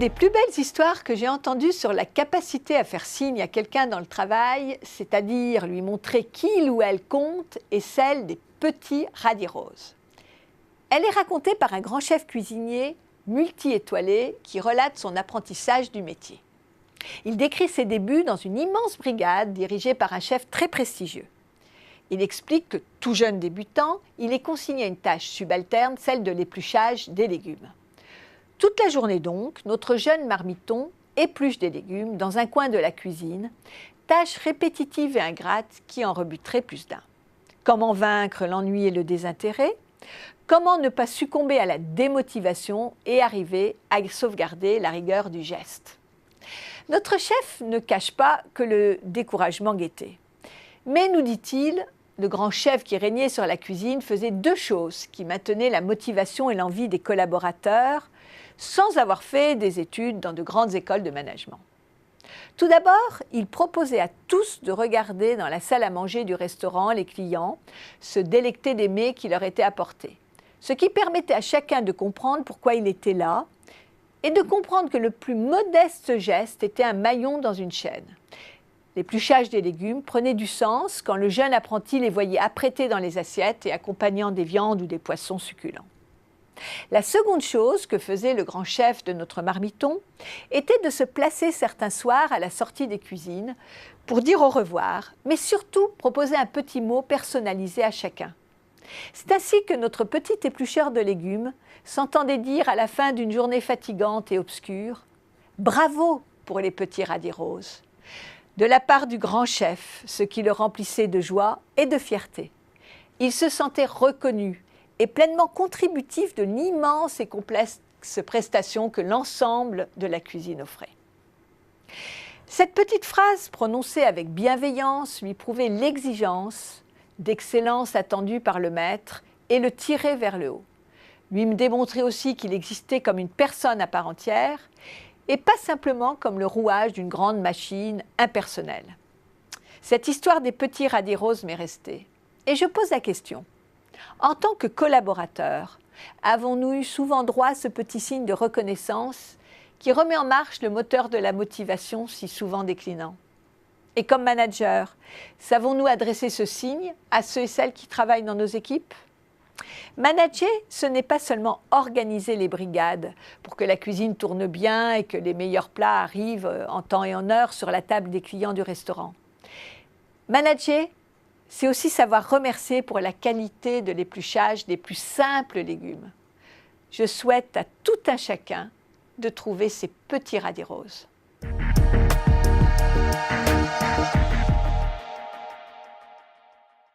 des plus belles histoires que j'ai entendues sur la capacité à faire signe à quelqu'un dans le travail, c'est-à-dire lui montrer qu'il ou elle compte, est celle des petits radis roses. Elle est racontée par un grand chef cuisinier multi-étoilé qui relate son apprentissage du métier. Il décrit ses débuts dans une immense brigade dirigée par un chef très prestigieux. Il explique que, tout jeune débutant, il est consigné à une tâche subalterne, celle de l'épluchage des légumes. Toute la journée donc, notre jeune marmiton épluche des légumes dans un coin de la cuisine, tâche répétitive et ingrate qui en rebuterait plus d'un. Comment vaincre l'ennui et le désintérêt? Comment ne pas succomber à la démotivation et arriver à sauvegarder la rigueur du geste? Notre chef ne cache pas que le découragement guettait. Mais, nous dit-il, le grand chef qui régnait sur la cuisine faisait deux choses qui maintenaient la motivation et l'envie des collaborateurs sans avoir fait des études dans de grandes écoles de management. Tout d'abord, il proposait à tous de regarder dans la salle à manger du restaurant les clients se délecter des mets qui leur étaient apportés, ce qui permettait à chacun de comprendre pourquoi il était là et de comprendre que le plus modeste geste était un maillon dans une chaîne. L'épluchage des légumes prenait du sens quand le jeune apprenti les voyait apprêtés dans les assiettes et accompagnant des viandes ou des poissons succulents. La seconde chose que faisait le grand chef de notre marmiton était de se placer certains soirs à la sortie des cuisines pour dire au revoir, mais surtout proposer un petit mot personnalisé à chacun. C'est ainsi que notre petit éplucheur de légumes s'entendait dire à la fin d'une journée fatigante et obscure « Bravo pour les petits radis roses !» de la part du grand chef, ce qui le remplissait de joie et de fierté. Il se sentait reconnu et pleinement contributif de l'immense et complexe prestation que l'ensemble de la cuisine offrait. Cette petite phrase prononcée avec bienveillance lui prouvait l'exigence d'excellence attendue par le maître et le tirait vers le haut. Lui me démontrait aussi qu'il existait comme une personne à part entière et pas simplement comme le rouage d'une grande machine impersonnelle. Cette histoire des petits radis roses m'est restée. Et je pose la question. En tant que collaborateur, avons-nous eu souvent droit à ce petit signe de reconnaissance qui remet en marche le moteur de la motivation si souvent déclinant? Et comme manager, savons-nous adresser ce signe à ceux et celles qui travaillent dans nos équipes? Manager, ce n'est pas seulement organiser les brigades pour que la cuisine tourne bien et que les meilleurs plats arrivent en temps et en heure sur la table des clients du restaurant. Manager, c'est aussi savoir remercier pour la qualité de l'épluchage des plus simples légumes. Je souhaite à tout un chacun de trouver ces petits radis roses.